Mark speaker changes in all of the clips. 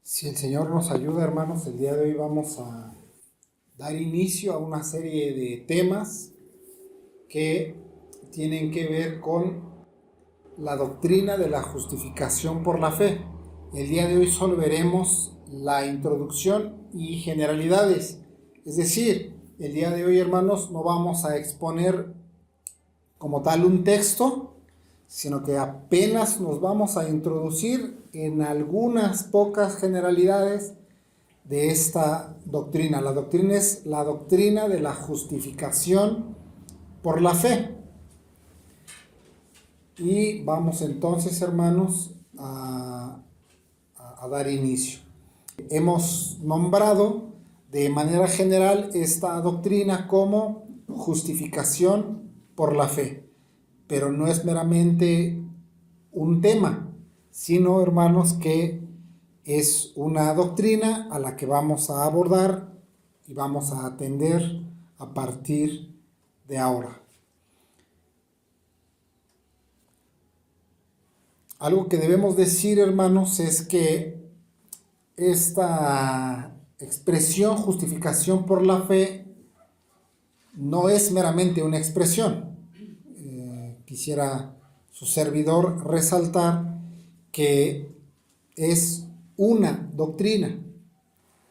Speaker 1: Si el Señor nos ayuda, hermanos, el día de hoy vamos a dar inicio a una serie de temas que tienen que ver con la doctrina de la justificación por la fe. El día de hoy solo veremos la introducción y generalidades. Es decir, el día de hoy, hermanos, no vamos a exponer como tal un texto, sino que apenas nos vamos a introducir en algunas pocas generalidades de esta doctrina. La doctrina es la doctrina de la justificación por la fe. Y vamos entonces, hermanos, a dar inicio. Hemos nombrado de manera general esta doctrina como justificación por la fe. Pero no es meramente un tema, sino, hermanos, que es una doctrina a la que vamos a abordar y vamos a atender a partir de ahora. Algo que debemos decir, hermanos, es que esta expresión justificación por la fe no es meramente una expresión. Quisiera su servidor resaltar que es una doctrina,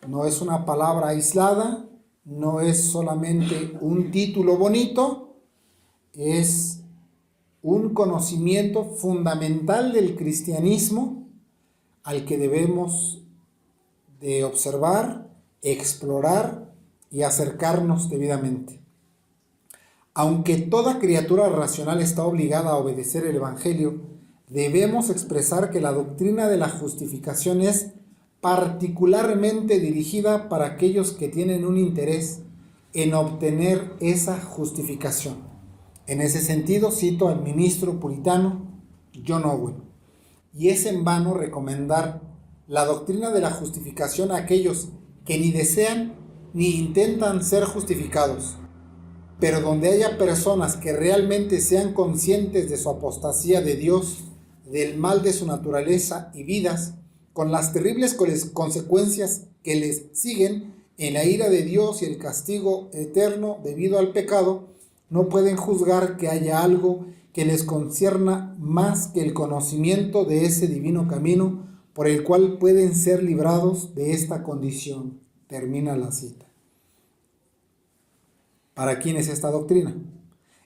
Speaker 1: no es una palabra aislada, no es solamente un título bonito, es un conocimiento fundamental del cristianismo al que debemos de observar, explorar y acercarnos debidamente. Aunque toda criatura racional está obligada a obedecer el Evangelio, debemos expresar que la doctrina de la justificación es particularmente dirigida para aquellos que tienen un interés en obtener esa justificación. En ese sentido, cito al ministro puritano John Owen. Y es en vano recomendar la doctrina de la justificación a aquellos que ni desean ni intentan ser justificados. Pero donde haya personas que realmente sean conscientes de su apostasía de Dios, del mal de su naturaleza y vidas, con las terribles consecuencias que les siguen en la ira de Dios y el castigo eterno debido al pecado, no pueden juzgar que haya algo que les concierna más que el conocimiento de ese divino camino por el cual pueden ser librados de esta condición. Termina la cita. ¿Para quién es esta doctrina?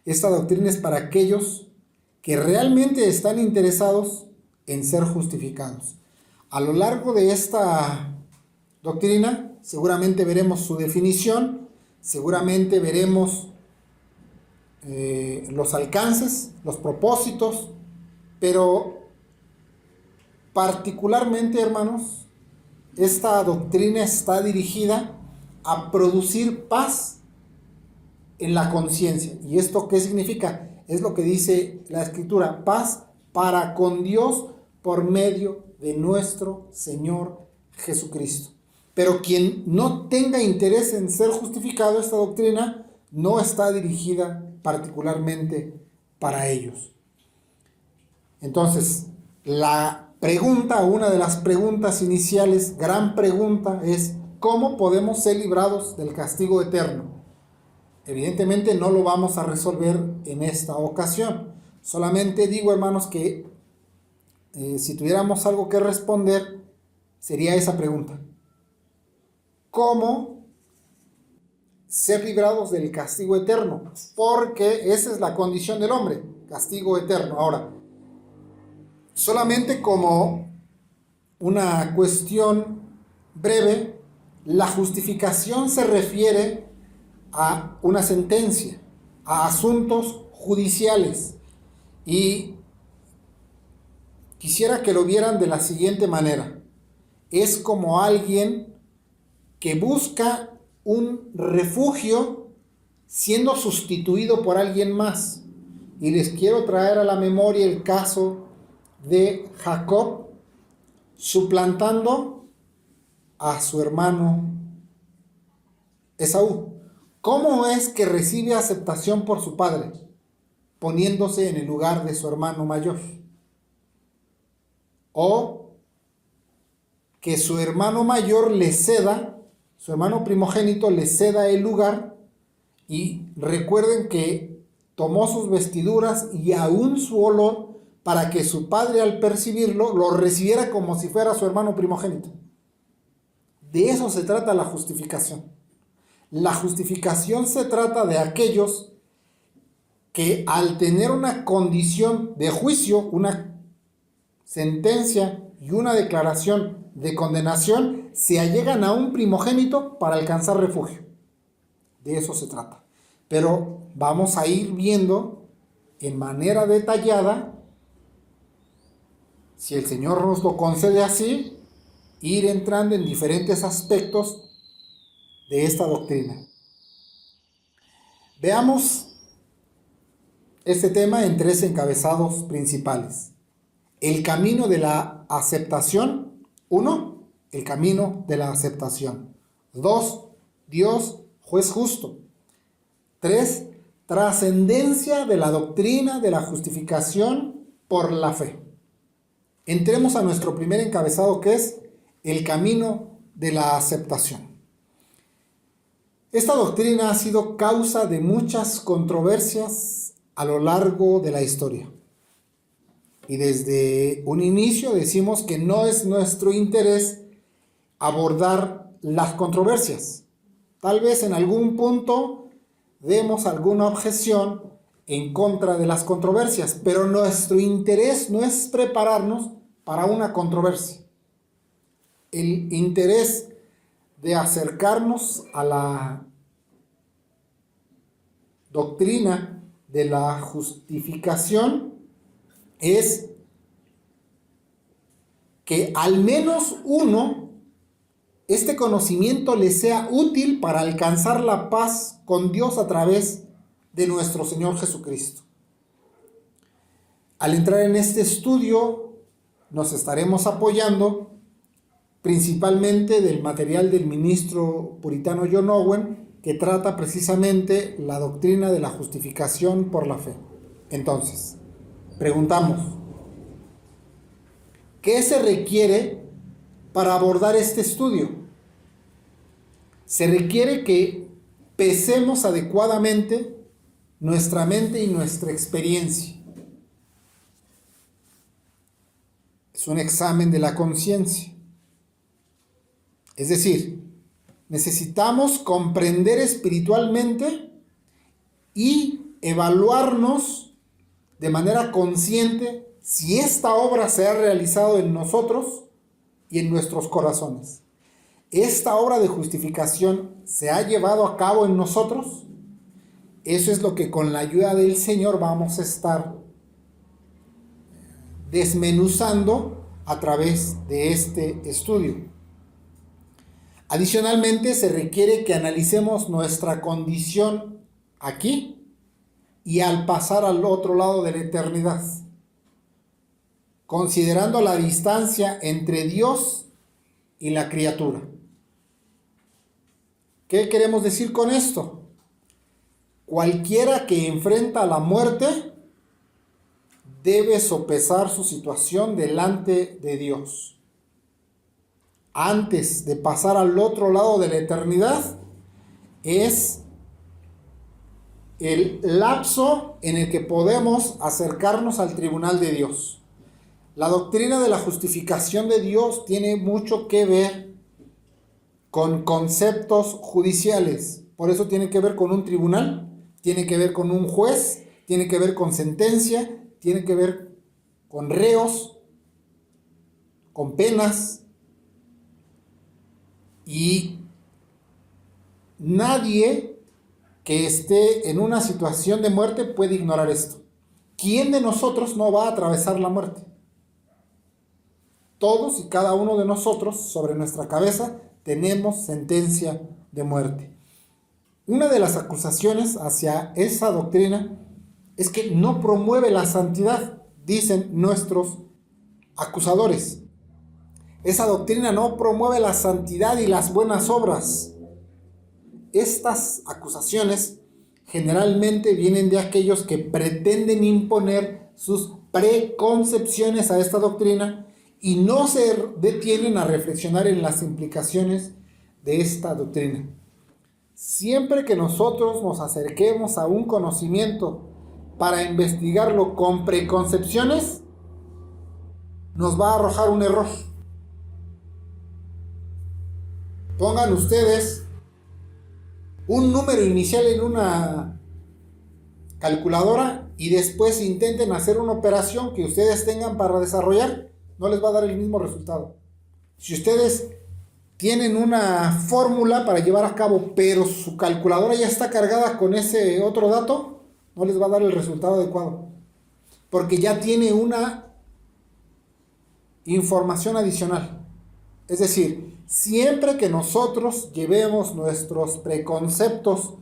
Speaker 1: Esta doctrina es para aquellos que realmente están interesados en ser justificados. A lo largo de esta doctrina, seguramente veremos su definición, seguramente veremos los alcances, los propósitos, pero particularmente, hermanos, esta doctrina está dirigida a producir paz en la conciencia. ¿Y esto qué significa? Es lo que dice la Escritura: paz para con Dios por medio de nuestro Señor Jesucristo. Pero quien no tenga interés en ser justificado, esta doctrina no está dirigida particularmente para ellos. Entonces, la pregunta, una de las preguntas iniciales, gran pregunta, es: ¿cómo podemos ser librados del castigo eterno? Evidentemente no lo vamos a resolver en esta ocasión. Solamente digo, hermanos, que si tuviéramos algo que responder, sería esa pregunta: ¿cómo ser librados del castigo eterno? Porque esa es la condición del hombre, castigo eterno. Ahora, solamente como una cuestión breve, la justificación se refiere a una sentencia, a asuntos judiciales, y quisiera que lo vieran de la siguiente manera: es como alguien que busca un refugio siendo sustituido por alguien más. Y les quiero traer a la memoria el caso de Jacob suplantando a su hermano Esaú. ¿Cómo es que recibe aceptación por su padre? Poniéndose en el lugar de su hermano mayor. O que su hermano mayor le ceda, su hermano primogénito le ceda el lugar, y recuerden que tomó sus vestiduras y aún su olor para que su padre al percibirlo lo recibiera como si fuera su hermano primogénito. De eso se trata la justificación. La justificación se trata de aquellos que al tener una condición de juicio, una sentencia y una declaración de condenación, se allegan a un primogénito para alcanzar refugio. De eso se trata. Pero vamos a ir viendo en manera detallada, si el Señor nos lo concede así, ir entrando en diferentes aspectos de esta doctrina. Veamos este tema en 3 encabezados principales. El camino de la aceptación. 1. El camino de la aceptación. 2. Dios, juez justo. 3. Trascendencia de la doctrina de la justificación por la fe. Entremos a nuestro primer encabezado, que es el camino de la aceptación. Esta doctrina ha sido causa de muchas controversias a lo largo de la historia. Y desde un inicio decimos que no es nuestro interés abordar las controversias. Tal vez en algún punto demos alguna objeción en contra de las controversias, pero nuestro interés no es prepararnos para una controversia. El interés de acercarnos a la doctrina de la justificación es que al menos uno, este conocimiento le sea útil para alcanzar la paz con Dios a través de nuestro Señor Jesucristo. Al entrar en este estudio, nos estaremos apoyando principalmente del material del ministro puritano John Owen, que trata precisamente la doctrina de la justificación por la fe. Entonces, preguntamos, ¿qué se requiere para abordar este estudio? Se requiere que pesemos adecuadamente nuestra mente y nuestra experiencia. Es un examen de la conciencia. Es decir, necesitamos comprender espiritualmente y evaluarnos de manera consciente si esta obra se ha realizado en nosotros y en nuestros corazones. ¿Esta obra de justificación se ha llevado a cabo en nosotros? Eso es lo que con la ayuda del Señor vamos a estar desmenuzando a través de este estudio. Adicionalmente, se requiere que analicemos nuestra condición aquí y al pasar al otro lado de la eternidad, considerando la distancia entre Dios y la criatura. ¿Qué queremos decir con esto? Cualquiera que enfrenta la muerte debe sopesar su situación delante de Dios. Antes de pasar al otro lado de la eternidad, es el lapso en el que podemos acercarnos al tribunal de Dios. La doctrina de la justificación de Dios tiene mucho que ver con conceptos judiciales. Por eso tiene que ver con un tribunal, tiene que ver con un juez, tiene que ver con sentencia, tiene que ver con reos, con penas. Y nadie que esté en una situación de muerte puede ignorar esto. ¿Quién de nosotros no va a atravesar la muerte? Todos y cada uno de nosotros, sobre nuestra cabeza, tenemos sentencia de muerte. Una de las acusaciones hacia esa doctrina es que no promueve la santidad, dicen nuestros acusadores. Esa doctrina no promueve la santidad y las buenas obras. Estas acusaciones generalmente vienen de aquellos que pretenden imponer sus preconcepciones a esta doctrina y no se detienen a reflexionar en las implicaciones de esta doctrina. Siempre que nosotros nos acerquemos a un conocimiento para investigarlo con preconcepciones, nos va a arrojar un error. Pongan ustedes un número inicial en una calculadora y después intenten hacer una operación que ustedes tengan para desarrollar, no les va a dar el mismo resultado. Si ustedes tienen una fórmula para llevar a cabo, pero su calculadora ya está cargada con ese otro dato, no les va a dar el resultado adecuado, porque ya tiene una información adicional. Es decir, siempre que nosotros llevemos nuestros preconceptos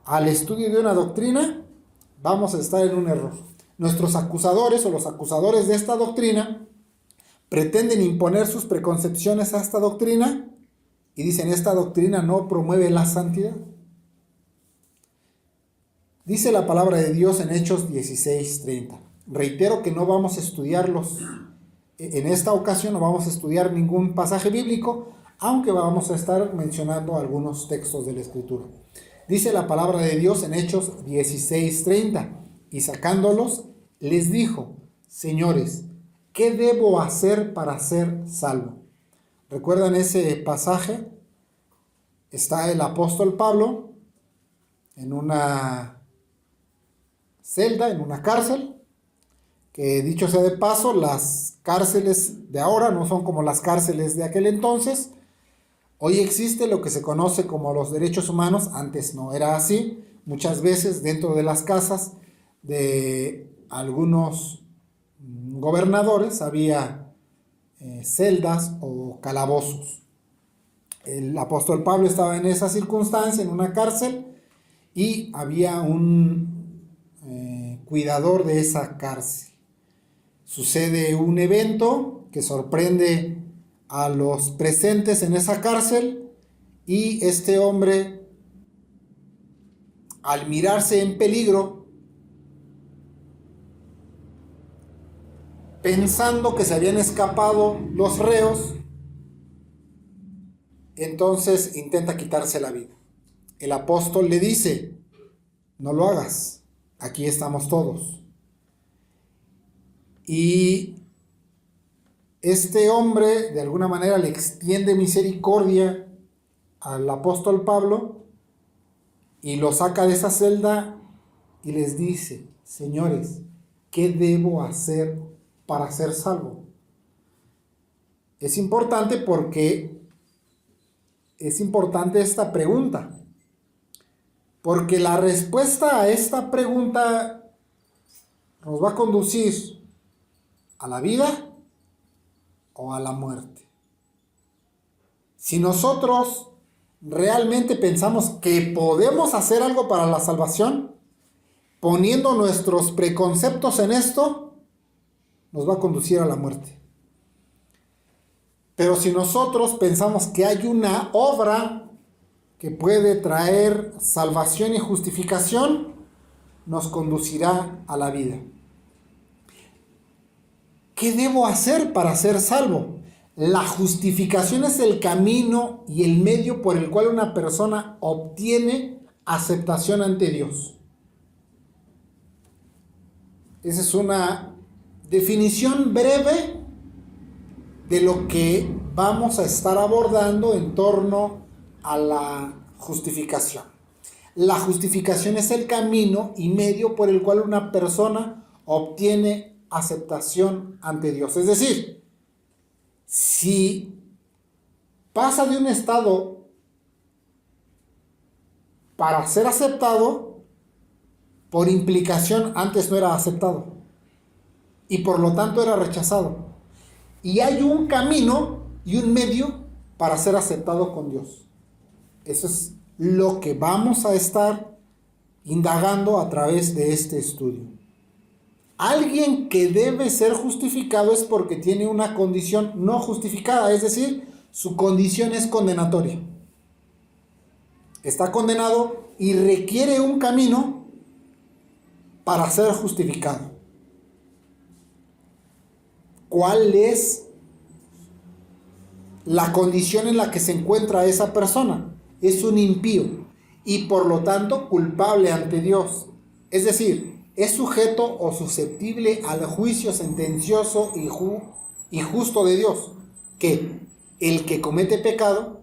Speaker 1: al estudio de una doctrina, vamos a estar en un error. Nuestros acusadores o los acusadores de esta doctrina pretenden imponer sus preconcepciones a esta doctrina y dicen: esta doctrina no promueve la santidad. Dice la palabra de Dios en Hechos 16:30. Reitero que no vamos a estudiarlos en esta ocasión, no vamos a estudiar ningún pasaje bíblico, aunque vamos a estar mencionando algunos textos de la Escritura. Dice la palabra de Dios en Hechos 16:30. Y sacándolos, les dijo: señores, ¿qué debo hacer para ser salvo? ¿Recuerdan ese pasaje? Está el apóstol Pablo en una celda, en una cárcel, que dicho sea de paso, las cárceles de ahora no son como las cárceles de aquel entonces. Hoy existe lo que se conoce como los derechos humanos, antes no era así. Muchas veces dentro de las casas de algunos gobernadores había celdas o calabozos. El apóstol Pablo estaba en esa circunstancia, en una cárcel, y había un cuidador de esa cárcel. Sucede un evento que sorprende a los presentes en esa cárcel y este hombre, al mirarse en peligro, pensando que se habían escapado los reos, entonces intenta quitarse la vida. El apóstol le dice: no lo hagas, aquí estamos todos. Y este hombre de alguna manera le extiende misericordia al apóstol Pablo y lo saca de esa celda y les dice: señores, ¿qué debo hacer para ser salvo? Es importante porque es importante esta pregunta, porque la respuesta a esta pregunta nos va a conducir a la vida o a la muerte. Si nosotros realmente pensamos que podemos hacer algo para la salvación, poniendo nuestros preconceptos en esto, nos va a conducir a la muerte. Pero si nosotros pensamos que hay una obra que puede traer salvación y justificación, nos conducirá a la vida. ¿Qué debo hacer para ser salvo? La justificación es el camino y el medio por el cual una persona obtiene aceptación ante Dios. Esa es una definición breve de lo que vamos a estar abordando en torno a la justificación. La justificación es el camino y medio por el cual una persona obtiene aceptación ante Dios. Es decir, si pasa de un estado para ser aceptado, por implicación antes no era aceptado y por lo tanto era rechazado. Y hay un camino y un medio para ser aceptado con Dios. Eso es lo que vamos a estar indagando a través de este estudio. Alguien que debe ser justificado es porque tiene una condición no justificada, es decir, su condición es condenatoria. Está condenado y requiere un camino para ser justificado. cuál es la condición en la que se encuentra esa persona. Es un impío y por lo tanto culpable ante Dios. Es decir, es sujeto o susceptible al juicio sentencioso y justo de Dios, que el que comete pecado,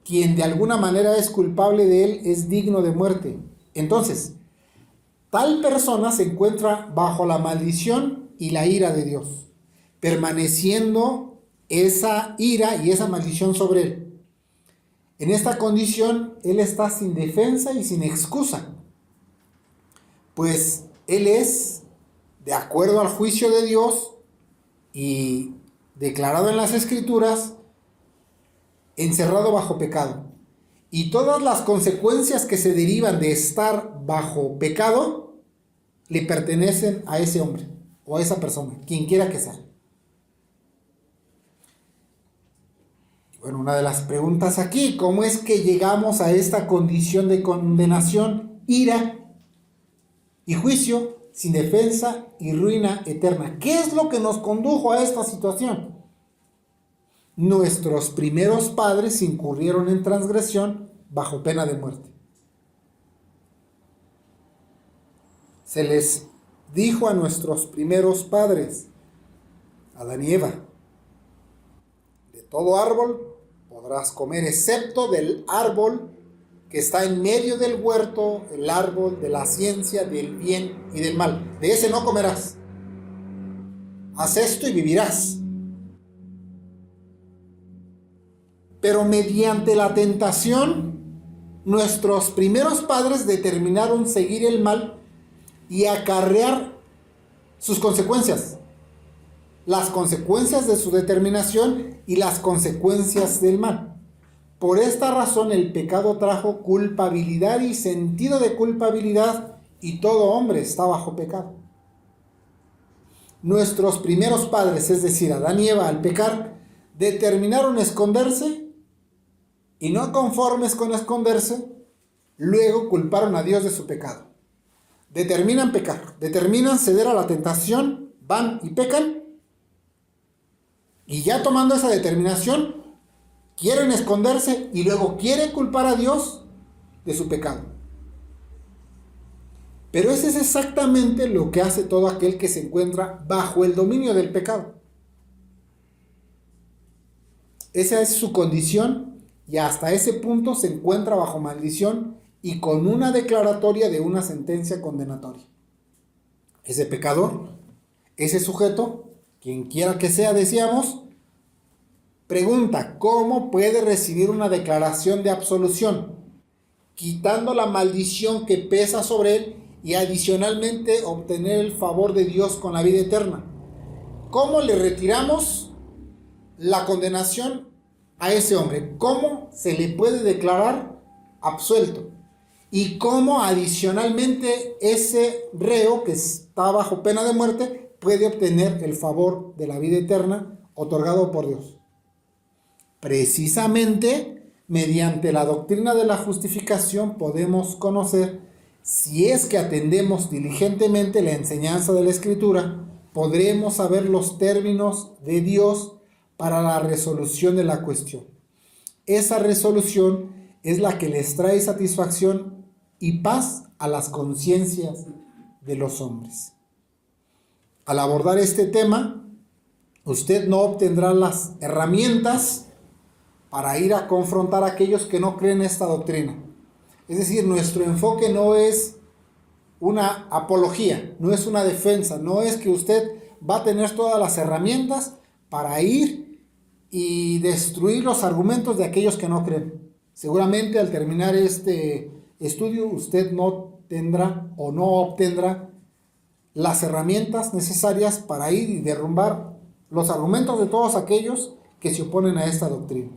Speaker 1: quien de alguna manera es culpable de él, es digno de muerte. Entonces, tal persona se encuentra bajo la maldición y la ira de Dios, permaneciendo esa ira y esa maldición sobre él. En esta condición, él está sin defensa y sin excusa, pues él es, de acuerdo al juicio de Dios y declarado en las Escrituras, encerrado bajo pecado. Y todas las consecuencias que se derivan de estar bajo pecado le pertenecen a ese hombre o a esa persona, quien quiera que sea. Bueno, una de las preguntas aquí, ¿cómo es que llegamos a esta condición de condenación, ira y juicio sin defensa y ruina eterna? ¿Qué es lo que nos condujo a esta situación? Nuestros primeros padres incurrieron en transgresión bajo pena de muerte. Se les dijo a nuestros primeros padres, Adán y Eva, de todo árbol podrás comer excepto del árbol que está en medio del huerto, el árbol de la ciencia del bien y del mal. De ese no comerás. Haz esto y vivirás. Pero mediante la tentación, nuestros primeros padres determinaron seguir el mal y acarrear sus consecuencias. Las consecuencias de su determinación y las consecuencias del mal. Por esta razón el pecado trajo culpabilidad y sentido de culpabilidad, y todo hombre está bajo pecado. Nuestros primeros padres, es decir, Adán y Eva, al pecar, determinaron esconderse, y no conformes con esconderse, luego culparon a Dios de su pecado. Determinan pecar, determinan ceder a la tentación, van y pecan, y ya tomando esa determinación, quieren esconderse y luego quieren culpar a Dios de su pecado. Pero ese es exactamente lo que hace todo aquel que se encuentra bajo el dominio del pecado. Esa es su condición y hasta ese punto se encuentra bajo maldición y con una declaratoria de una sentencia condenatoria. Ese pecador, ese sujeto, quien quiera que sea, decíamos, pregunta, ¿cómo puede recibir una declaración de absolución, quitando la maldición que pesa sobre él y adicionalmente obtener el favor de Dios con la vida eterna? ¿Cómo le retiramos la condenación a ese hombre? ¿Cómo se le puede declarar absuelto? ¿Y cómo adicionalmente ese reo que está bajo pena de muerte puede obtener el favor de la vida eterna otorgado por Dios? Precisamente mediante la doctrina de la justificación podemos conocer, si es que atendemos diligentemente la enseñanza de la Escritura, podremos saber los términos de Dios para la resolución de la cuestión. Esa resolución es la que les trae satisfacción y paz a las conciencias de los hombres. Al abordar este tema, usted no obtendrá las herramientas para ir a confrontar a aquellos que no creen esta doctrina. Es decir, nuestro enfoque no es una apología, no es una defensa, no es que usted va a tener todas las herramientas para ir y destruir los argumentos de aquellos que no creen. Seguramente al terminar este estudio usted no tendrá o no obtendrá las herramientas necesarias para ir y derrumbar los argumentos de todos aquellos que se oponen a esta doctrina.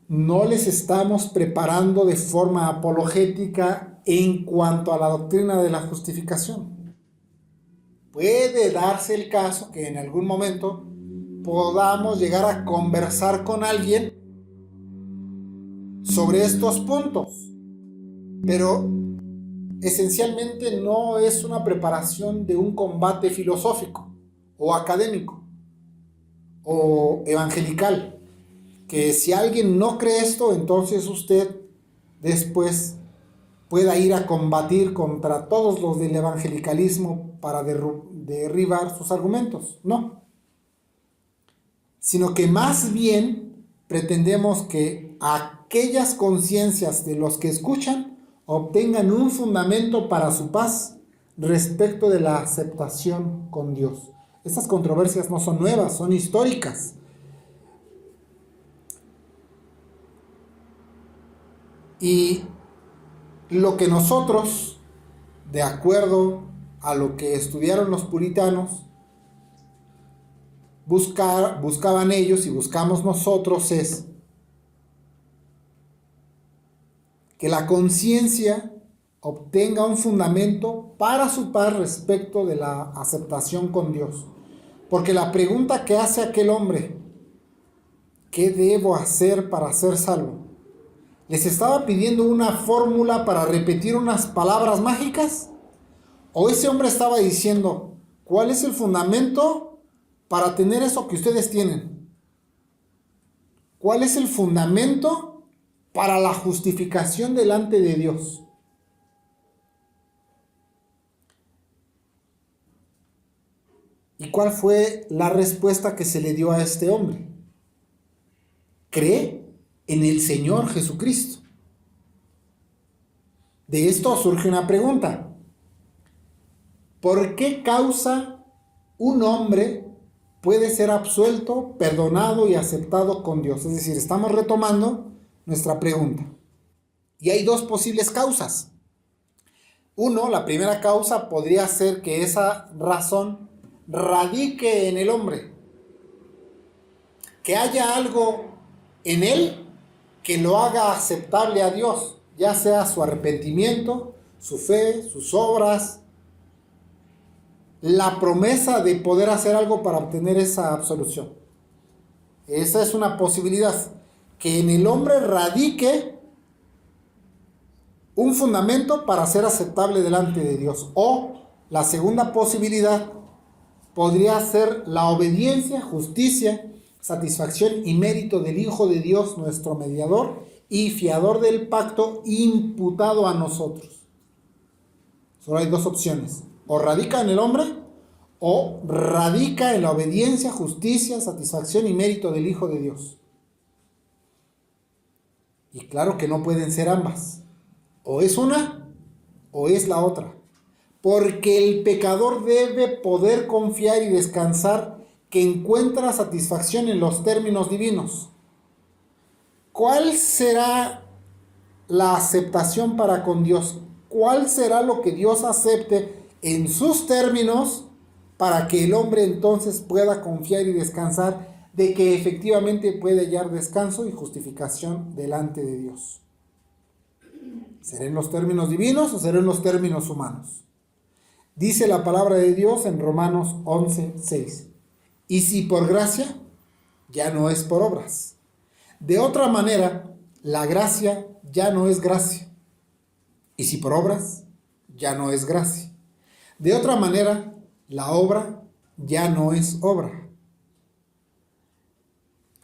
Speaker 1: No les estamos preparando de forma apologética en cuanto a la doctrina de la justificación. Puede darse el caso que en algún momento podamos llegar a conversar con alguien sobre estos puntos, pero esencialmente no es una preparación de un combate filosófico, o académico o evangelical, que si alguien no cree esto, entonces usted después pueda ir a combatir contra todos los del evangelicalismo para derribar sus argumentos. No, sino que más bien pretendemos que aquellas conciencias de los que escuchan obtengan un fundamento para su paz respecto de la aceptación con Dios. Estas controversias no son nuevas, son históricas. Y lo que nosotros, de acuerdo a lo que estudiaron los puritanos, buscaban ellos y buscamos nosotros es que la conciencia obtenga un fundamento para su paz respecto de la aceptación con Dios. Porque la pregunta que hace aquel hombre, ¿qué debo hacer para ser salvo?, ¿les estaba pidiendo una fórmula para repetir unas palabras mágicas? ¿O ese hombre estaba diciendo, ¿cuál es el fundamento para tener eso que ustedes tienen? ¿Cuál es el fundamento para la justificación delante de Dios? ¿Y cuál fue la respuesta que se le dio a este hombre? Cree en el Señor Jesucristo. De esto surge una pregunta. ¿Por qué causa un hombre puede ser absuelto, perdonado y aceptado con Dios? Es decir, estamos retomando nuestra pregunta. Y hay dos posibles causas. Uno, la primera causa podría ser que esa razón radique en el hombre. Que haya algo en él que lo haga aceptable a Dios, ya sea su arrepentimiento, su fe, sus obras, la promesa de poder hacer algo para obtener esa absolución. Esa es una posibilidad, que en el hombre radique un fundamento para ser aceptable delante de Dios. O la segunda posibilidad podría ser la obediencia, justicia, satisfacción y mérito del Hijo de Dios, nuestro mediador y fiador del pacto, imputado a nosotros. Solo hay dos opciones: o radica en el hombre, o radica en la obediencia, justicia, satisfacción y mérito del Hijo de Dios. Y claro que no pueden ser ambas. O es una, o es la otra. Porque el pecador debe poder confiar y descansar que encuentra satisfacción en los términos divinos. ¿Cuál será la aceptación para con Dios? ¿Cuál será lo que Dios acepte en sus términos para que el hombre entonces pueda confiar y descansar de que efectivamente puede hallar descanso y justificación delante de Dios? ¿Será en los términos divinos o será en los términos humanos? Dice la palabra de Dios en Romanos 11:6. Y si por gracia, ya no es por obras. De otra manera, la gracia ya no es gracia. Y si por obras, ya no es gracia. De otra manera, la obra ya no es obra.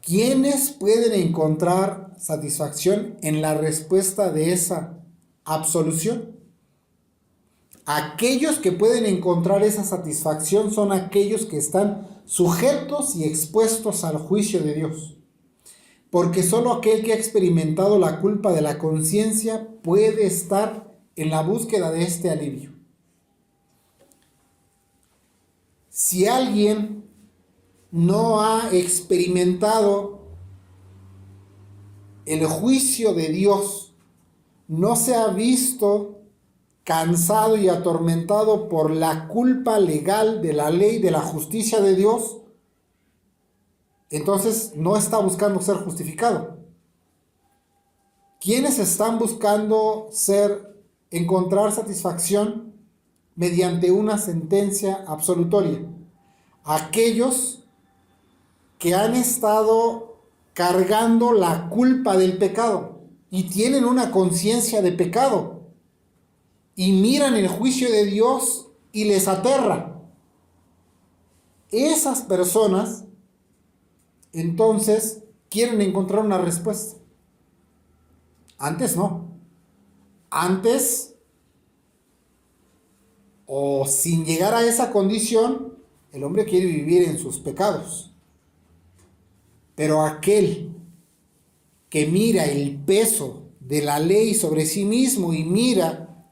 Speaker 1: ¿Quiénes pueden encontrar satisfacción en la respuesta de esa absolución? Aquellos que pueden encontrar esa satisfacción son aquellos que están sujetos y expuestos al juicio de Dios. Porque solo aquel que ha experimentado la culpa de la conciencia puede estar en la búsqueda de este alivio. Si alguien no ha experimentado el juicio de Dios, no se ha visto cansado y atormentado por la culpa legal de la ley, de la justicia de Dios, entonces no está buscando ser justificado. ¿Quiénes están buscando encontrar satisfacción mediante una sentencia absolutoria? Aquellos que han estado cargando la culpa del pecado y tienen una conciencia de pecado y miran el juicio de Dios y les aterra. esas personas entonces quieren encontrar una respuesta. Antes no. Antes, o sin llegar a esa condición, el hombre quiere vivir en sus pecados. Pero aquel que mira el peso de la ley sobre sí mismo y mira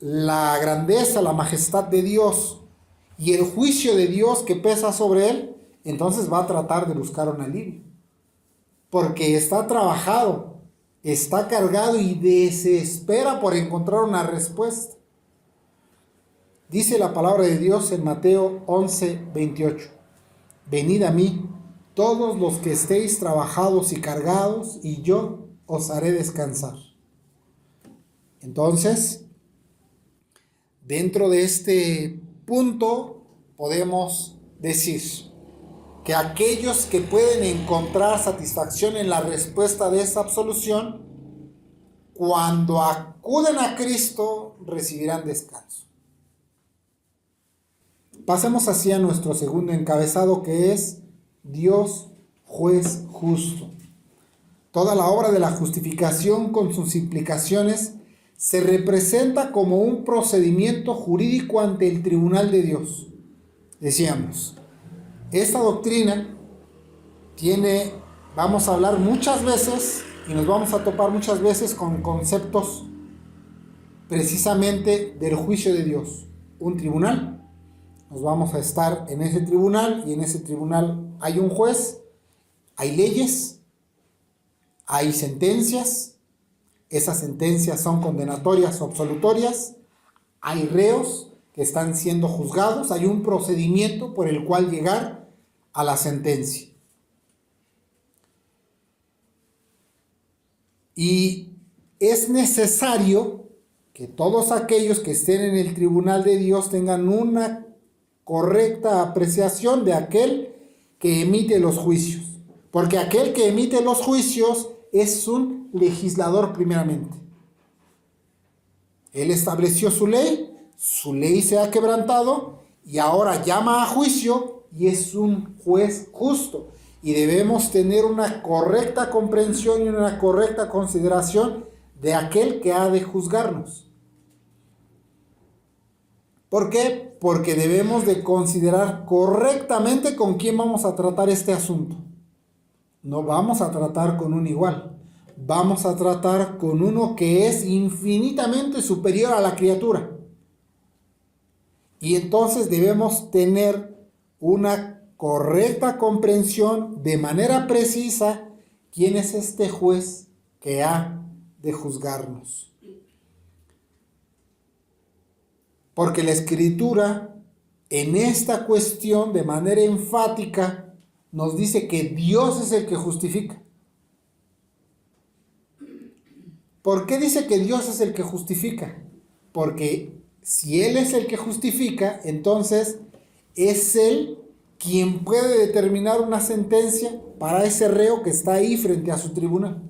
Speaker 1: la grandeza, la majestad de Dios y el juicio de Dios que pesa sobre él, entonces va a tratar de buscar un alivio. Porque está trabajado, está cargado y desespera por encontrar una respuesta. Dice la palabra de Dios en Mateo 11:28. Venid a mí, todos los que estéis trabajados y cargados, y yo os haré descansar. Entonces, dentro de este punto podemos decir que aquellos que pueden encontrar satisfacción en la respuesta de esa absolución, cuando acuden a Cristo, recibirán descanso. Pasemos así a nuestro segundo encabezado, que es Dios, juez justo. Toda la obra de la justificación con sus implicaciones se representa como un procedimiento jurídico ante el tribunal de Dios. Decíamos, esta doctrina vamos a hablar muchas veces y nos vamos a topar muchas veces con conceptos precisamente del juicio de Dios. Un tribunal. Nos vamos a estar en ese tribunal y en ese tribunal hay un juez, hay leyes, hay sentencias. Esas sentencias son condenatorias o absolutorias. Hay reos que están siendo juzgados. Hay un procedimiento por el cual llegar a la sentencia. Y es necesario que todos aquellos que estén en el tribunal de Dios tengan una correcta apreciación de aquel que emite los juicios. Porque aquel que emite los juicios es un legislador primeramente. Él estableció su ley se ha quebrantado y ahora llama a juicio y es un juez justo. Y debemos tener una correcta comprensión y una correcta consideración de aquel que ha de juzgarnos. ¿Por qué? Porque debemos de considerar correctamente con quién vamos a tratar este asunto. No vamos a tratar con un igual. Vamos a tratar con uno que es infinitamente superior a la criatura. Y entonces debemos tener una correcta comprensión de manera precisa quién es este juez que ha de juzgarnos. Porque la Escritura en esta cuestión de manera enfática nos dice que Dios es el que justifica. ¿Por qué dice que Dios es el que justifica? Porque si Él es el que justifica, entonces es Él quien puede determinar una sentencia para ese reo que está ahí frente a su tribunal.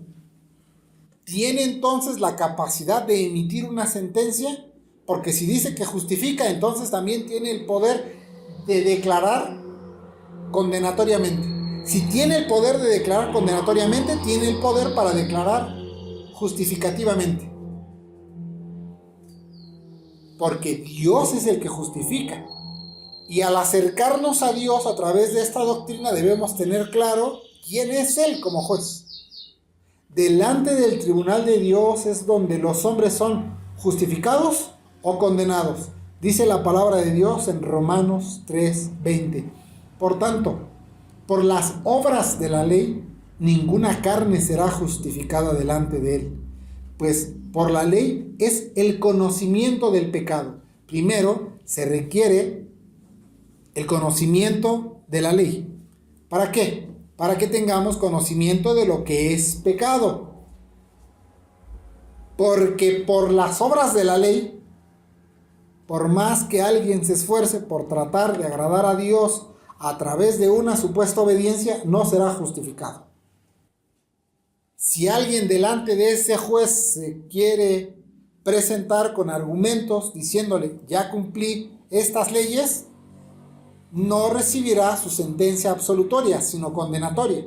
Speaker 1: ¿Tiene entonces la capacidad de emitir una sentencia? Porque si dice que justifica, entonces también tiene el poder de declarar condenatoriamente. Si tiene el poder de declarar condenatoriamente, tiene el poder para declarar justificativamente. Porque Dios es el que justifica. Y al acercarnos a Dios a través de esta doctrina debemos tener claro quién es Él como juez. Delante del tribunal de Dios es donde los hombres son justificados o condenados. Dice la palabra de Dios en Romanos 3:20. Por tanto, por las obras de la ley, ninguna carne será justificada delante de Él. Pues por la ley es el conocimiento del pecado. Primero se requiere el conocimiento de la ley. ¿Para qué? Para que tengamos conocimiento de lo que es pecado. Porque por las obras de la ley, por más que alguien se esfuerce por tratar de agradar a Dios a través de una supuesta obediencia, no será justificado. Si alguien delante de ese juez se quiere presentar con argumentos diciéndole, ya cumplí estas leyes, no recibirá su sentencia absolutoria, sino condenatoria.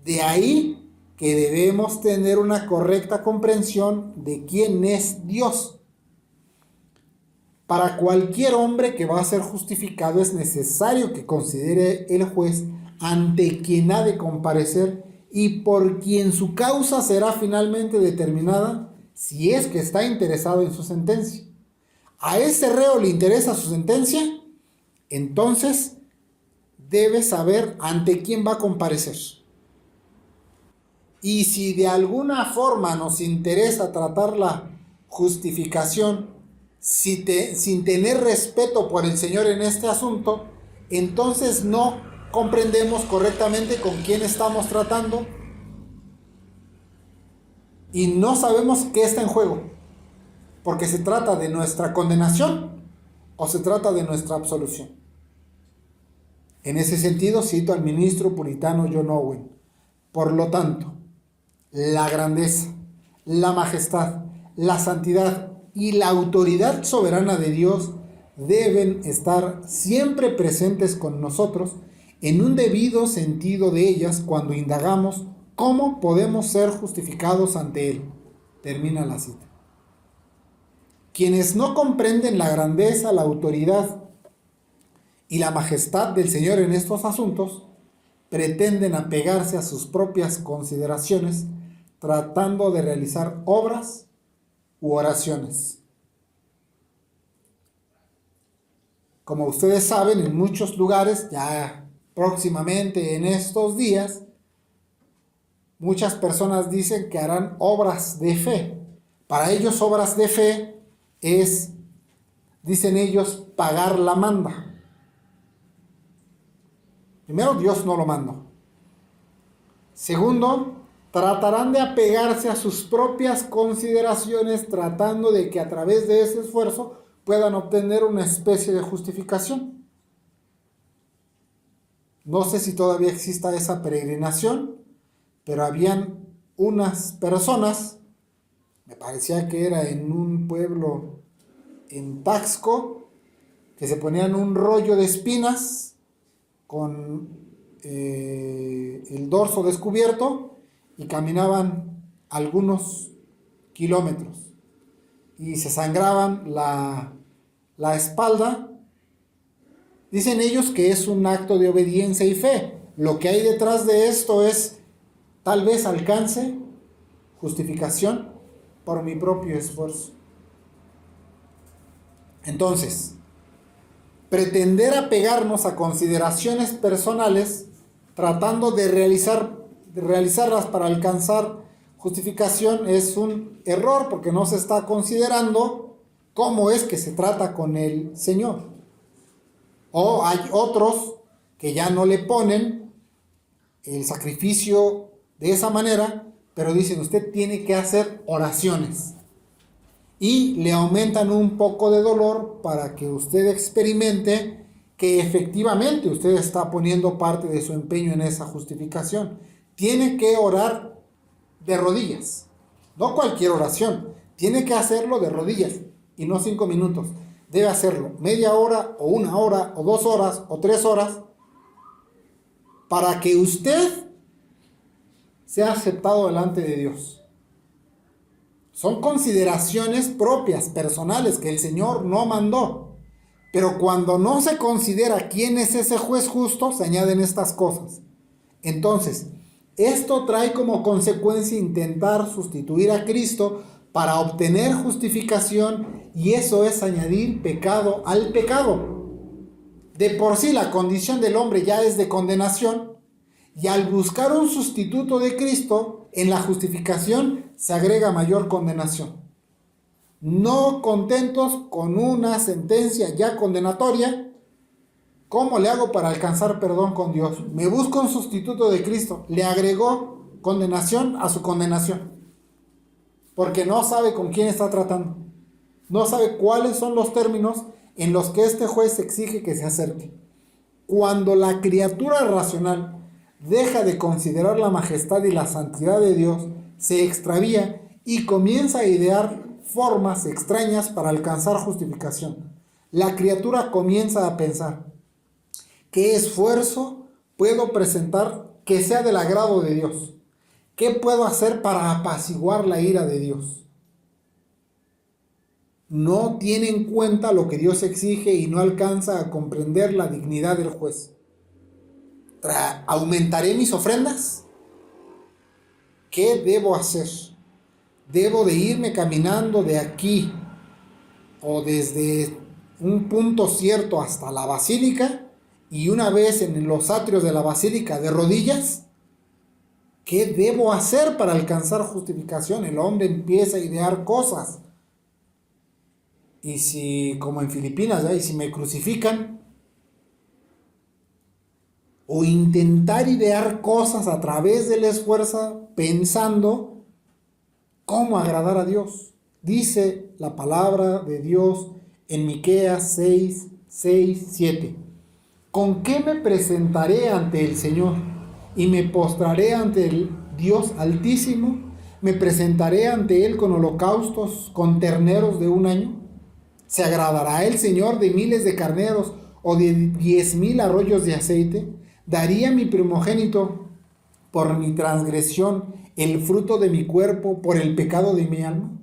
Speaker 1: De ahí que debemos tener una correcta comprensión de quién es Dios. Para cualquier hombre que va a ser justificado es necesario que considere el juez ante quien ha de comparecer y por quien su causa será finalmente determinada, si es que está interesado en su sentencia. ¿A ese reo le interesa su sentencia? Entonces debe saber ante quién va a comparecer. Y si de alguna forma nos interesa tratar la justificación sin tener respeto por el Señor en este asunto, entonces no comprendemos correctamente con quién estamos tratando y no sabemos qué está en juego, porque se trata de nuestra condenación o se trata de nuestra absolución. En ese sentido cito al ministro puritano John Owen. Por lo tanto, la grandeza, la majestad, la santidad y la autoridad soberana de Dios deben estar siempre presentes con nosotros en un debido sentido de ellas cuando indagamos cómo podemos ser justificados ante Él. Termina la cita. Quienes no comprenden la grandeza, la autoridad y la majestad del Señor en estos asuntos, pretenden apegarse a sus propias consideraciones tratando de realizar obras u oraciones. Como ustedes saben, en muchos lugares, ya próximamente en estos días, muchas personas dicen que harán obras de fe. Para ellos, obras de fe es, dicen ellos, pagar la manda. Primero, Dios no lo mandó. Segundo, tratarán de apegarse a sus propias consideraciones tratando de que a través de ese esfuerzo puedan obtener una especie de justificación. No sé si todavía exista esa peregrinación, pero habían unas personas, me parecía que era en un pueblo en Taxco, que se ponían un rollo de espinas con el dorso descubierto y caminaban algunos kilómetros y se sangraban la espalda. Dicen ellos que es un acto de obediencia y fe. Lo que hay detrás de esto es tal vez alcance justificación por mi propio esfuerzo. Entonces, pretender apegarnos a consideraciones personales tratando de realizarlas para alcanzar justificación es un error, porque no se está considerando cómo es que se trata con el Señor. O hay otros que ya no le ponen el sacrificio de esa manera, pero dicen usted tiene que hacer oraciones y le aumentan un poco de dolor para que usted experimente que efectivamente usted está poniendo parte de su empeño en esa justificación. Tiene que orar de rodillas, no cualquier oración, tiene que hacerlo de rodillas y no 5 minutos. Debe hacerlo media hora o 1 hora o 2 horas o 3 horas para que usted sea aceptado delante de Dios. Son consideraciones propias, personales, que el Señor no mandó. Pero cuando no se considera quién es ese juez justo, se añaden estas cosas. Entonces, esto trae como consecuencia intentar sustituir a Cristo para obtener justificación, y eso es añadir pecado al pecado. De por sí la condición del hombre ya es de condenación, y al buscar un sustituto de Cristo, en la justificación se agrega mayor condenación. No contentos con una sentencia ya condenatoria, ¿cómo le hago para alcanzar perdón con Dios? Me busco un sustituto de Cristo. Le agregó condenación a su condenación, porque no sabe con quién está tratando. No sabe cuáles son los términos en los que este juez exige que se acerque. Cuando la criatura racional deja de considerar la majestad y la santidad de Dios, se extravía y comienza a idear formas extrañas para alcanzar justificación. La criatura comienza a pensar: ¿Qué esfuerzo puedo presentar que sea del agrado de Dios? ¿Qué puedo hacer para apaciguar la ira de Dios? No tiene en cuenta lo que Dios exige y no alcanza a comprender la dignidad del juez. ¿Aumentaré mis ofrendas? ¿Qué debo hacer? ¿Debo de irme caminando de aquí o desde un punto cierto hasta la basílica y una vez en los atrios de la basílica de rodillas? ¿Qué debo hacer para alcanzar justificación? El hombre empieza a idear cosas. Y si, como en Filipinas, ¿ya? Y si me crucifican, o intentar idear cosas a través del esfuerzo pensando cómo agradar a Dios. Dice la palabra de Dios en Miqueas 6, 6, 7. ¿Con qué me presentaré ante el Señor? Y me postraré ante el Dios Altísimo. Me presentaré ante Él con holocaustos, con terneros de un año. ¿Se agradará el Señor de miles de carneros o de 10,000 arroyos de aceite? ¿Daría mi primogénito por mi transgresión, el fruto de mi cuerpo por el pecado de mi alma?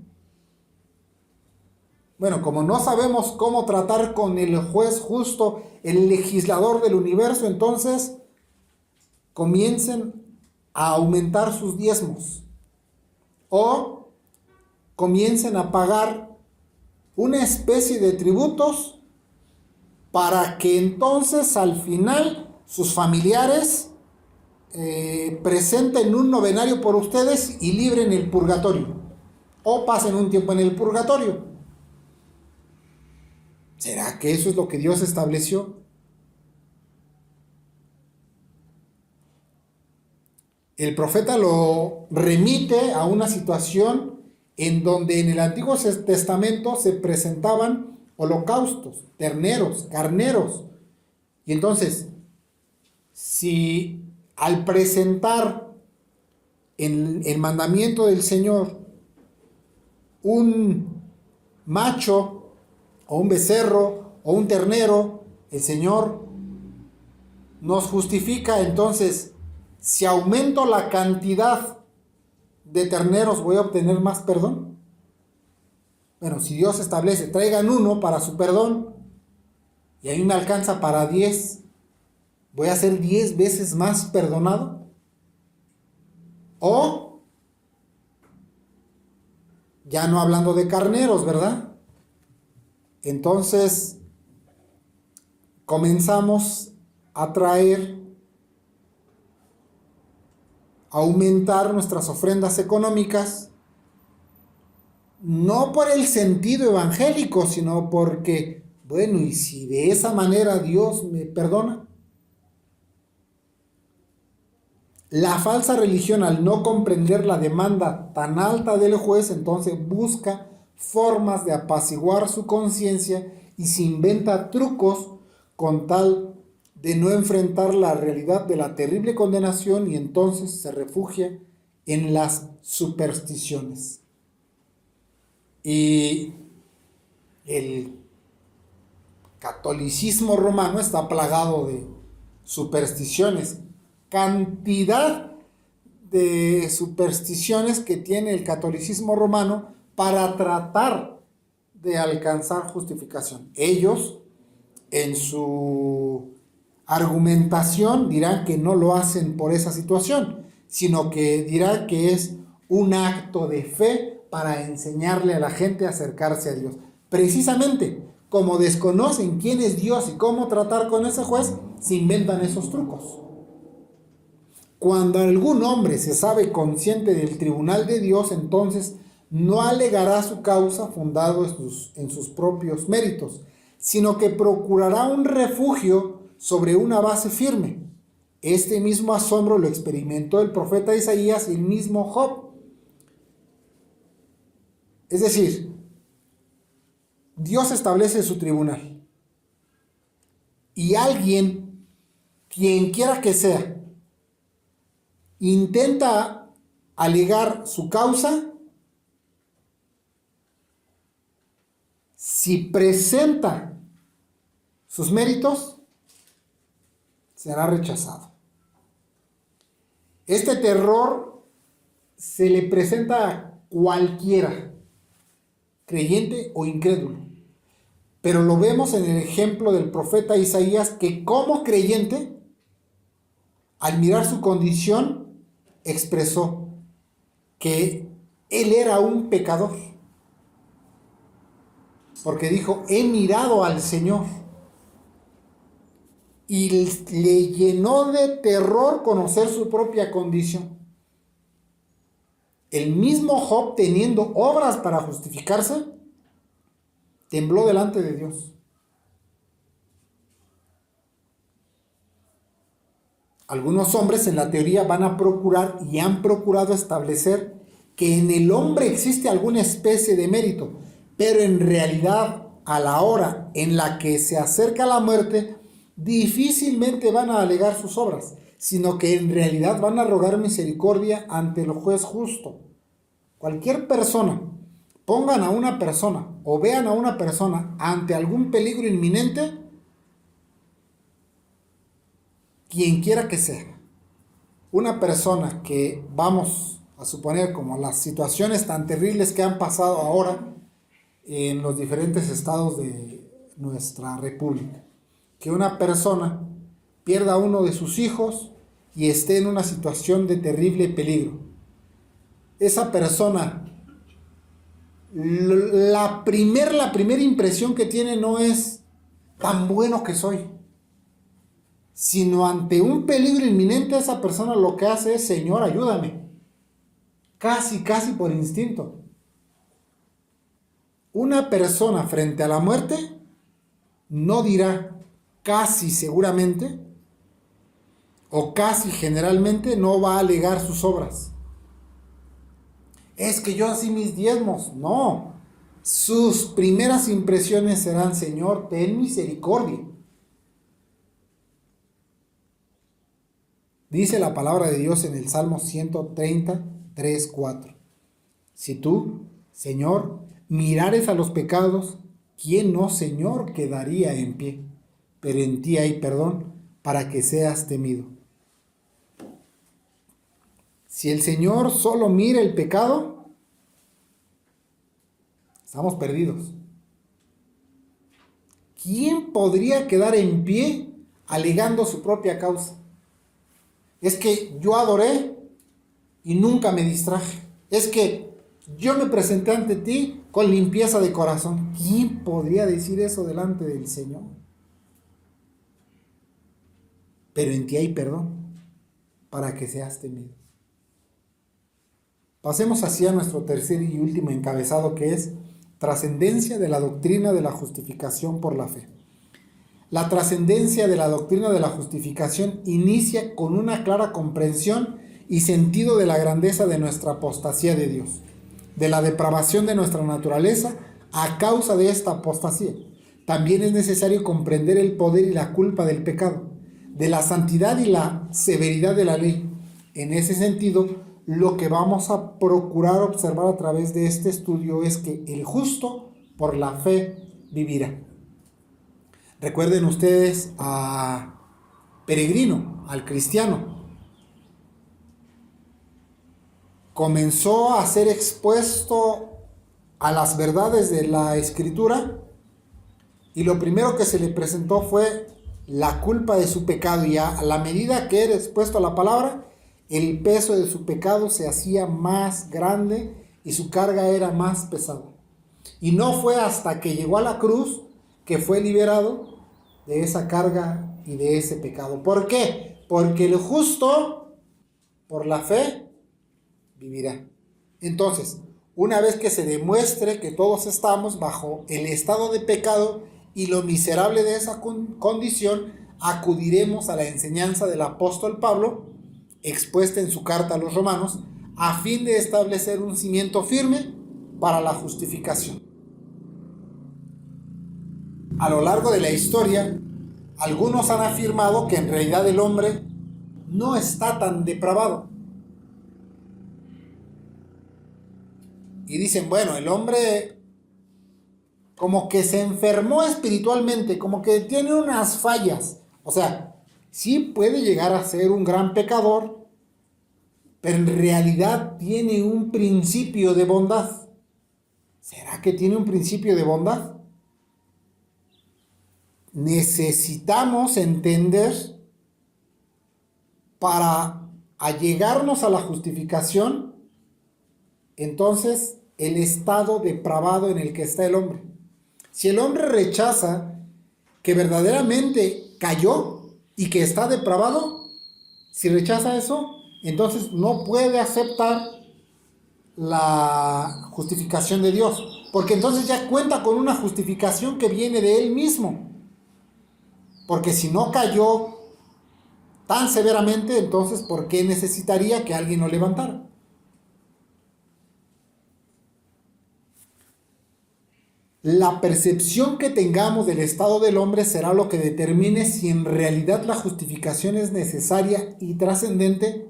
Speaker 1: Bueno, como no sabemos cómo tratar con el juez justo, el legislador del universo, entonces comiencen a aumentar sus diezmos o comiencen a pagar una especie de tributos para que entonces al final sus familiares presenten un novenario por ustedes y libren el purgatorio o pasen un tiempo en el purgatorio. ¿Será que eso es lo que Dios estableció? El profeta lo remite a una situación en donde en el Antiguo Testamento se presentaban holocaustos, terneros, carneros. Y entonces, si al presentar el mandamiento del Señor un macho o un becerro o un ternero, el Señor nos justifica. Entonces, si aumento la cantidad de terneros, ¿voy a obtener más perdón? Bueno, si Dios establece, traigan uno para su perdón y a mí me alcanza para 10, ¿voy a ser 10 veces más perdonado? O, ya no hablando de carneros, ¿verdad? Entonces, comenzamos a aumentar nuestras ofrendas económicas, no por el sentido evangélico, sino porque, bueno, ¿y si de esa manera Dios me perdona? La falsa religión, al no comprender la demanda tan alta del juez, entonces busca formas de apaciguar su conciencia y se inventa trucos con tal de no enfrentar la realidad de la terrible condenación, y entonces se refugia en las supersticiones. Y el catolicismo romano está plagado de supersticiones. Cantidad de supersticiones que tiene el catolicismo romano para tratar de alcanzar justificación. Ellos, en su argumentación, dirán que no lo hacen por esa situación, sino que dirán que es un acto de fe para enseñarle a la gente a acercarse a Dios. Precisamente, como desconocen quién es Dios y cómo tratar con ese juez, se inventan esos trucos. Cuando algún hombre se sabe consciente del tribunal de Dios, entonces no alegará su causa fundado en sus propios méritos, sino que procurará un refugio sobre una base firme. Este mismo asombro lo experimentó el profeta Isaías y el mismo Job. Es decir, Dios establece su tribunal y alguien, quien quiera que sea, intenta alegar su causa. Si presenta sus méritos, será rechazado. Este terror se le presenta a cualquiera, creyente o incrédulo. Pero lo vemos en el ejemplo del profeta Isaías, que como creyente, al mirar su condición, expresó que él era un pecador. Porque dijo, he mirado al Señor. Y le llenó de terror conocer su propia condición. El mismo Job, teniendo obras para justificarse, tembló delante de Dios. Algunos hombres en la teoría van a procurar y han procurado establecer que en el hombre existe alguna especie de mérito, pero en realidad a la hora en la que se acerca la muerte, difícilmente van a alegar sus obras, sino que en realidad van a rogar misericordia ante el juez justo. Cualquier persona, pongan a una persona o vean a una persona ante algún peligro inminente, quien quiera que sea, una persona que vamos a suponer como las situaciones tan terribles que han pasado ahora en los diferentes estados de nuestra república, que una persona pierda a uno de sus hijos y esté en una situación de terrible peligro. Esa persona, la primera impresión que tiene no es tan bueno que soy, sino ante un peligro inminente esa persona lo que hace es, Señor, ayúdame, casi por instinto. Una persona frente a la muerte no dirá casi seguramente o casi generalmente, no va a alegar sus obras. Es que yo así mis diezmos, no. Sus primeras impresiones serán, Señor, ten misericordia. Dice la palabra de Dios en el Salmo 133, 4. Si tú, Señor, mirares a los pecados, ¿quién no, Señor, quedaría en pie? Pero en ti hay perdón para que seas temido. Si el Señor solo mira el pecado, estamos perdidos. ¿Quién podría quedar en pie alegando su propia causa? Es que yo adoré y nunca me distraje. Es que yo me presenté ante ti con limpieza de corazón. ¿Quién podría decir eso delante del Señor? Pero en ti hay perdón para que seas temido. Pasemos así a nuestro tercer y último encabezado, que es trascendencia de la doctrina de la justificación por la fe. La trascendencia de la doctrina de la justificación inicia con una clara comprensión y sentido de la grandeza de nuestra apostasía de Dios, de la depravación de nuestra naturaleza a causa de esta apostasía. También es necesario comprender el poder y la culpa del pecado, de la santidad y la severidad de la ley. En ese sentido, lo que vamos a procurar observar a través de este estudio es que el justo por la fe vivirá. Recuerden ustedes a Peregrino, al cristiano. Comenzó a ser expuesto a las verdades de la Escritura y lo primero que se le presentó fue la culpa de su pecado, y a la medida que era expuesto a la palabra, el peso de su pecado se hacía más grande y su carga era más pesada. Y no fue hasta que llegó a la cruz que fue liberado de esa carga y de ese pecado. ¿Por qué? Porque el justo por la fe vivirá. Entonces, una vez que se demuestre que todos estamos bajo el estado de pecado y lo miserable de esa condición, acudiremos a la enseñanza del apóstol Pablo, expuesta en su carta a los romanos, a fin de establecer un cimiento firme para la justificación. A lo largo de la historia, algunos han afirmado que en realidad el hombre no está tan depravado. Y dicen, bueno, el hombre como que se enfermó espiritualmente, como que tiene unas fallas. O sea, Sí puede llegar a ser un gran pecador, pero en realidad tiene un principio de bondad. ¿Será que tiene un principio de bondad? Necesitamos entender para allegarnos a la justificación, entonces, el estado depravado en el que está el hombre. Si el hombre rechaza que verdaderamente cayó y que está depravado, si rechaza eso, entonces no puede aceptar la justificación de Dios, porque entonces ya cuenta con una justificación que viene de él mismo. Porque si no cayó tan severamente, entonces ¿por qué necesitaría que alguien lo levantara? La percepción que tengamos del estado del hombre será lo que determine si en realidad la justificación es necesaria y trascendente,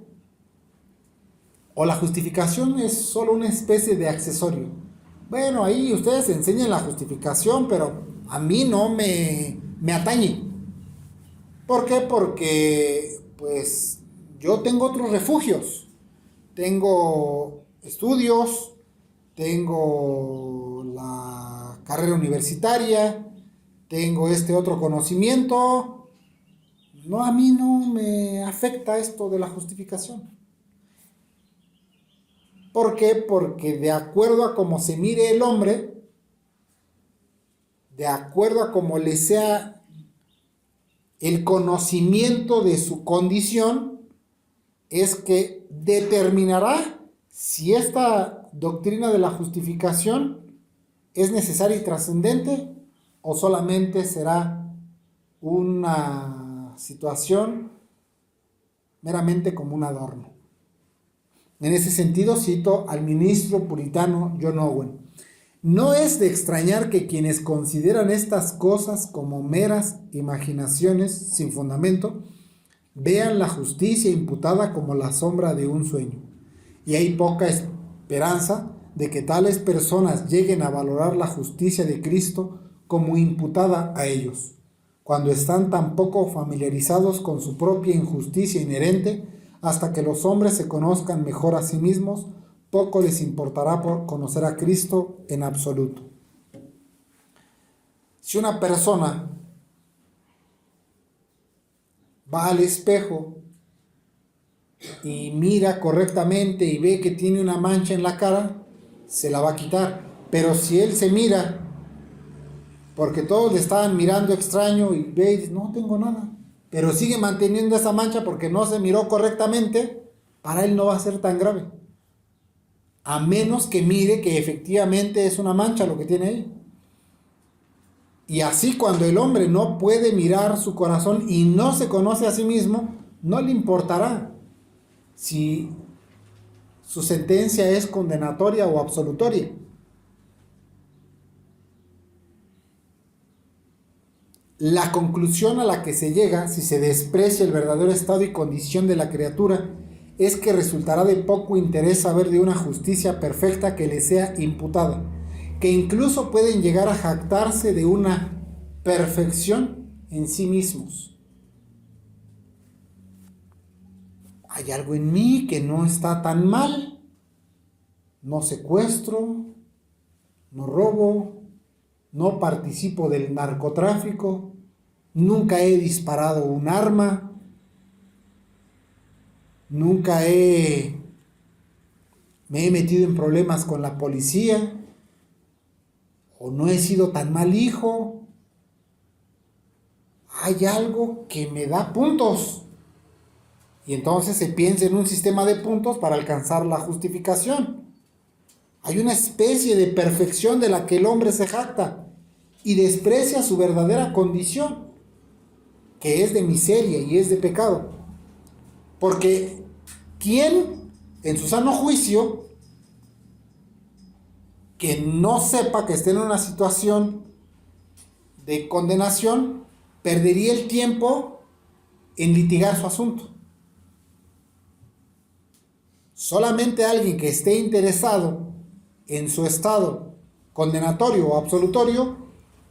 Speaker 1: o la justificación es solo una especie de accesorio. Bueno, ahí ustedes enseñan la justificación, pero a mí no me atañe. ¿Por qué? Porque pues yo tengo otros refugios. Tengo estudios, tengo la carrera universitaria, tengo este otro conocimiento. No, a mí no me afecta esto de la justificación. ¿Por qué? Porque de acuerdo a cómo se mire el hombre, de acuerdo a cómo le sea el conocimiento de su condición, es que determinará si esta doctrina de la justificación es necesaria y trascendente o solamente será una situación meramente como un adorno. En ese sentido cito al ministro puritano John Owen. No es de extrañar que quienes consideran estas cosas como meras imaginaciones sin fundamento, vean la justicia imputada como la sombra de un sueño. Y hay poca esperanza de que tales personas lleguen a valorar la justicia de Cristo como imputada a ellos, cuando están tan poco familiarizados con su propia injusticia inherente. Hasta que los hombres se conozcan mejor a sí mismos, poco les importará por conocer a Cristo en absoluto. Si una persona va al espejo y mira correctamente y ve que tiene una mancha en la cara, se la va a quitar. Pero si él se mira, porque todos le estaban mirando extraño y ve y dice, no tengo nada, pero sigue manteniendo esa mancha porque no se miró correctamente, para él no va a ser tan grave. A menos que mire que efectivamente es una mancha lo que tiene ahí. Y así cuando el hombre no puede mirar su corazón y no se conoce a sí mismo, no le importará si su sentencia es condenatoria o absolutoria. La conclusión a la que se llega, si se desprecia el verdadero estado y condición de la criatura, es que resultará de poco interés saber de una justicia perfecta que le sea imputada, que incluso pueden llegar a jactarse de una perfección en sí mismos. Hay algo en mí que no está tan mal, no secuestro, no robo, no participo del narcotráfico, nunca he disparado un arma, nunca me he metido en problemas con la policía, o no he sido tan mal hijo. Hay algo que me da puntos. Y entonces se piensa en un sistema de puntos para alcanzar la justificación. Hay una especie de perfección de la que el hombre se jacta y desprecia su verdadera condición, que es de miseria y es de pecado. Porque ¿quién en su sano juicio que no sepa que esté en una situación de condenación perdería el tiempo en litigar su asunto? Solamente alguien que esté interesado en su estado condenatorio o absolutorio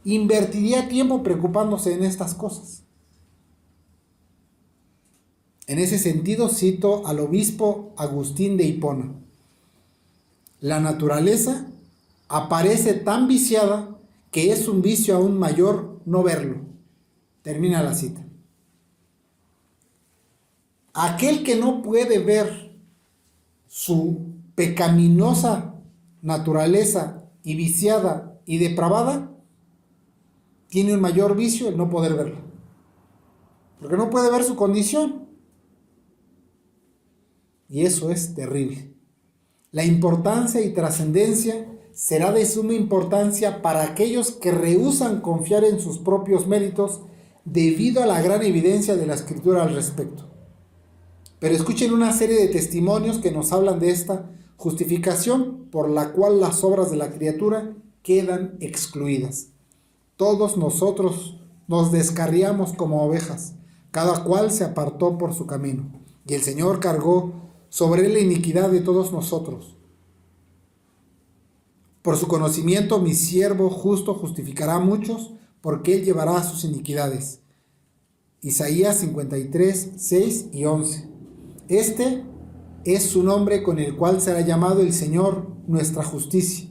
Speaker 1: invertiría tiempo preocupándose en estas cosas. En ese sentido cito al obispo Agustín de Hipona. La naturaleza aparece tan viciada que es un vicio aún mayor no verlo. Termina la cita. Aquel que no puede ver su pecaminosa naturaleza y viciada y depravada, tiene un mayor vicio el no poder verla. Porque no puede ver su condición. Y eso es terrible. La importancia y trascendencia será de suma importancia para aquellos que rehúsan confiar en sus propios méritos debido a la gran evidencia de la Escritura al respecto. Pero escuchen una serie de testimonios que nos hablan de esta justificación por la cual las obras de la criatura quedan excluidas. Todos nosotros nos descarriamos como ovejas, cada cual se apartó por su camino, y el Señor cargó sobre él la iniquidad de todos nosotros. Por su conocimiento mi siervo justo justificará a muchos, porque él llevará sus iniquidades. Isaías 53, 6 y 11. Este es su nombre con el cual será llamado el Señor nuestra justicia.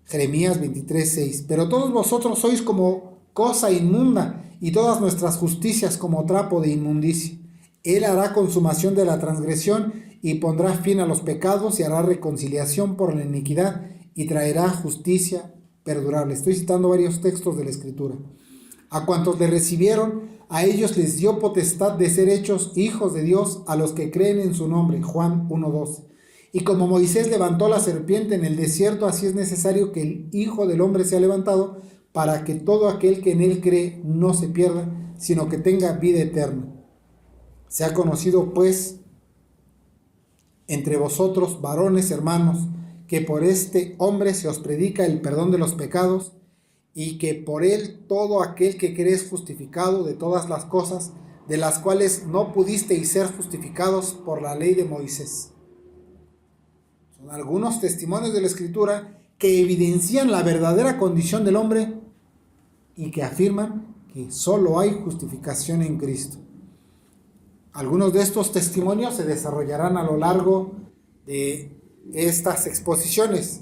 Speaker 1: Jeremías 23, 6. Pero todos vosotros sois como cosa inmunda, y todas nuestras justicias como trapo de inmundicia. Él hará consumación de la transgresión, y pondrá fin a los pecados, y hará reconciliación por la iniquidad, y traerá justicia perdurable. Estoy citando varios textos de la Escritura. A cuantos le recibieron, a ellos les dio potestad de ser hechos hijos de Dios a los que creen en su nombre. Juan 1:12. Y como Moisés levantó la serpiente en el desierto, así es necesario que el Hijo del Hombre sea levantado, para que todo aquel que en él cree no se pierda, sino que tenga vida eterna. Se ha conocido, pues, entre vosotros, varones hermanos, que por este hombre se os predica el perdón de los pecados, y que por él todo aquel que cree es justificado de todas las cosas de las cuales no pudisteis ser justificados por la ley de Moisés. Son algunos testimonios de la Escritura que evidencian la verdadera condición del hombre y que afirman que solo hay justificación en Cristo. Algunos de estos testimonios se desarrollarán a lo largo de estas exposiciones.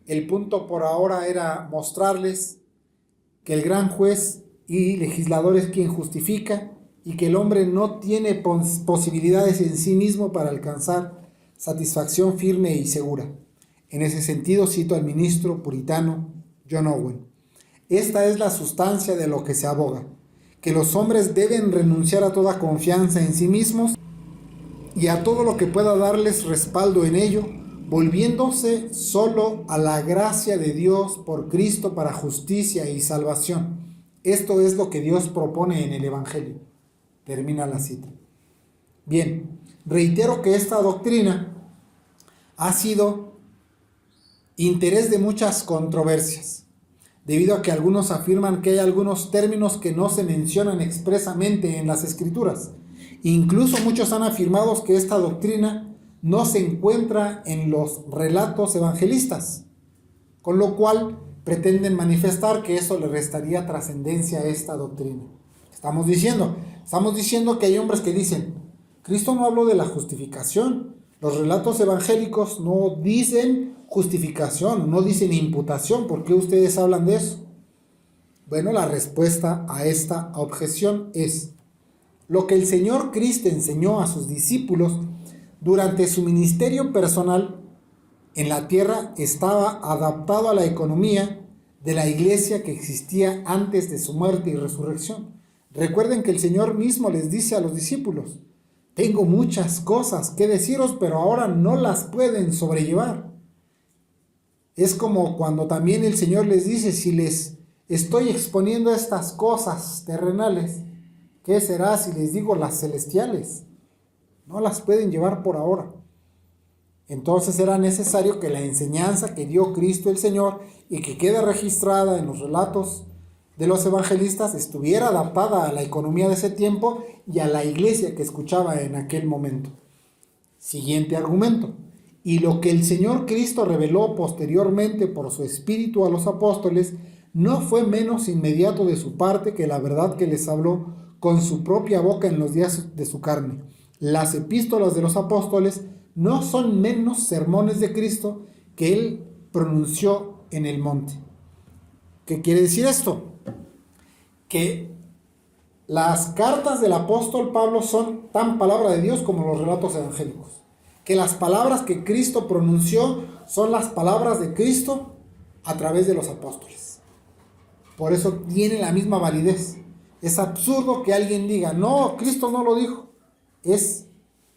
Speaker 1: El punto por ahora era mostrarles que el gran juez y legislador es quien justifica y que el hombre no tiene posibilidades en sí mismo para alcanzar satisfacción firme y segura. En ese sentido cito al ministro puritano John Owen. Esta es la sustancia de lo que se aboga, que los hombres deben renunciar a toda confianza en sí mismos y a todo lo que pueda darles respaldo en ello, volviéndose solo a la gracia de Dios por Cristo para justicia y salvación. Esto es lo que Dios propone en el Evangelio. Termina la cita. Bien, reitero que esta doctrina ha sido interés de muchas controversias, debido a que algunos afirman que hay algunos términos que no se mencionan expresamente en las Escrituras. Incluso muchos han afirmado que esta doctrina no se encuentra en los relatos evangelistas, con lo cual pretenden manifestar que eso le restaría trascendencia a esta doctrina. Estamos diciendo que hay hombres que dicen, Cristo no habló de la justificación, los relatos evangélicos no dicen justificación, no dicen imputación, ¿por qué ustedes hablan de eso? Bueno, la respuesta a esta objeción es, lo que el Señor Cristo enseñó a sus discípulos durante su ministerio personal en la tierra estaba adaptado a la economía de la iglesia que existía antes de su muerte y resurrección. Recuerden que el Señor mismo les dice a los discípulos, tengo muchas cosas que deciros, pero ahora no las pueden sobrellevar. Es como cuando también el Señor les dice, si les estoy exponiendo estas cosas terrenales, ¿qué será si les digo las celestiales? No las pueden llevar por ahora. Entonces era necesario que la enseñanza que dio Cristo el Señor y que queda registrada en los relatos de los evangelistas estuviera adaptada a la economía de ese tiempo y a la iglesia que escuchaba en aquel momento. Siguiente argumento. Y lo que el Señor Cristo reveló posteriormente por su Espíritu a los apóstoles no fue menos inmediato de su parte que la verdad que les habló, con su propia boca en los días de su carne. Las epístolas de los apóstoles no son menos sermones de Cristo que él pronunció en el monte. ¿Qué quiere decir esto? Que las cartas del apóstol Pablo son tan palabra de Dios como los relatos evangélicos. Que las palabras que Cristo pronunció son las palabras de Cristo a través de los apóstoles. Por eso tiene la misma validez. Es absurdo que alguien diga, no, Cristo no lo dijo. Es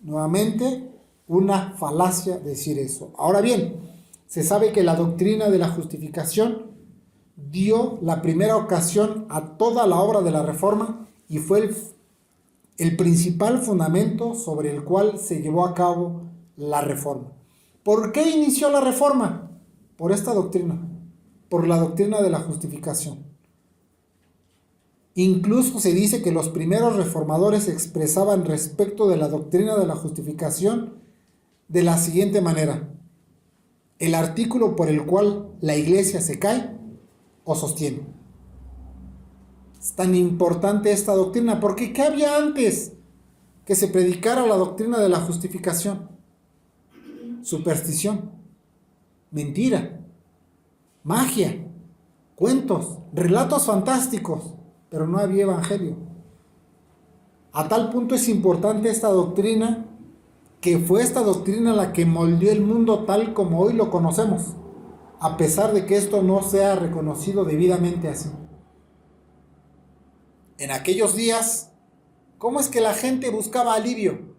Speaker 1: nuevamente una falacia decir eso. Ahora bien, se sabe que la doctrina de la justificación dio la primera ocasión a toda la obra de la Reforma y fue el principal fundamento sobre el cual se llevó a cabo la Reforma. ¿Por qué inició la Reforma? Por esta doctrina, por la doctrina de la justificación. Incluso se dice que los primeros reformadores expresaban respecto de la doctrina de la justificación de la siguiente manera: el artículo por el cual la iglesia se cae o sostiene. Es tan importante esta doctrina porque ¿qué había antes que se predicara la doctrina de la justificación? Superstición, mentira, magia, cuentos, relatos fantásticos, pero no había evangelio. A tal punto es importante esta doctrina que fue esta doctrina la que moldeó el mundo tal como hoy lo conocemos, a pesar de que esto no sea reconocido debidamente así. En aquellos días, ¿cómo es que la gente buscaba alivio?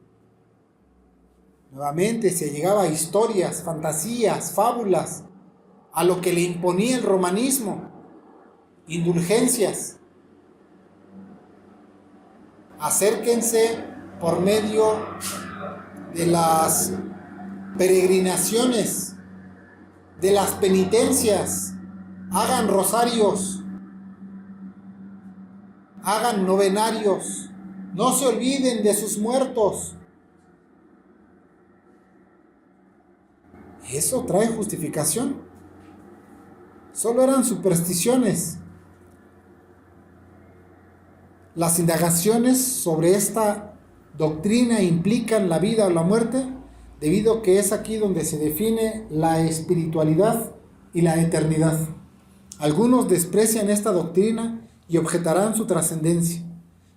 Speaker 1: Nuevamente se llegaba a historias, fantasías, fábulas, a lo que le imponía el romanismo, indulgencias. Acérquense por medio de las peregrinaciones, de las penitencias, hagan rosarios, hagan novenarios, no se olviden de sus muertos. ¿Eso trae justificación? Solo eran supersticiones. Las indagaciones sobre esta doctrina implican la vida o la muerte, debido a que es aquí donde se define la espiritualidad y la eternidad. Algunos desprecian esta doctrina y objetarán su trascendencia,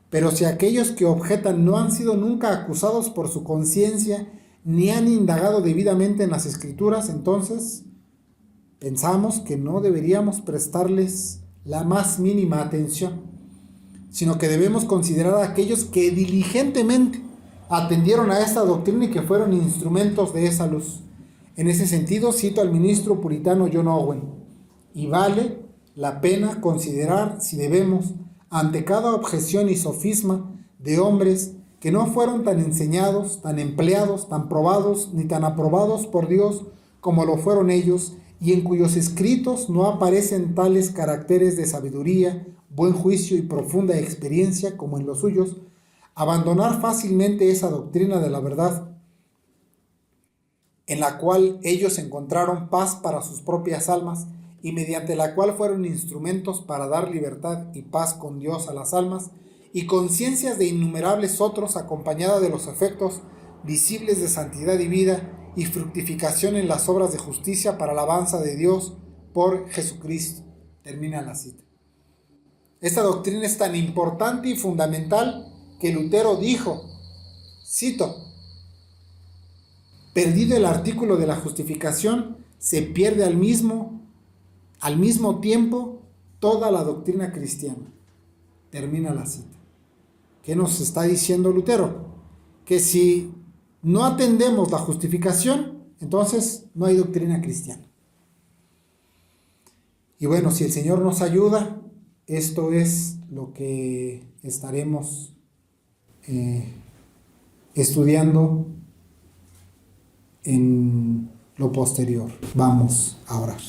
Speaker 1: pero si aquellos que objetan no han sido nunca acusados por su conciencia ni han indagado debidamente en las Escrituras, entonces pensamos que no deberíamos prestarles la más mínima atención, sino que debemos considerar a aquellos que diligentemente atendieron a esta doctrina y que fueron instrumentos de esa luz. En ese sentido, cito al ministro puritano John Owen, y vale la pena considerar si debemos, ante cada objeción y sofisma de hombres que no fueron tan enseñados, tan empleados, tan probados, ni tan aprobados por Dios como lo fueron ellos, y en cuyos escritos no aparecen tales caracteres de sabiduría, buen juicio y profunda experiencia como en los suyos, abandonar fácilmente esa doctrina de la verdad, en la cual ellos encontraron paz para sus propias almas y mediante la cual fueron instrumentos para dar libertad y paz con Dios a las almas, y conciencias de innumerables otros, acompañada de los efectos visibles de santidad y vida y fructificación en las obras de justicia para alabanza de Dios por Jesucristo. Termina la cita. Esta doctrina es tan importante y fundamental que Lutero dijo, cito: perdido el artículo de la justificación, se pierde al mismo tiempo toda la doctrina cristiana. Termina la cita. ¿Qué nos está diciendo Lutero? Que si no atendemos la justificación, entonces no hay doctrina cristiana. Y bueno, si el Señor nos ayuda, esto es lo que estaremos estudiando en lo posterior. Vamos a orar.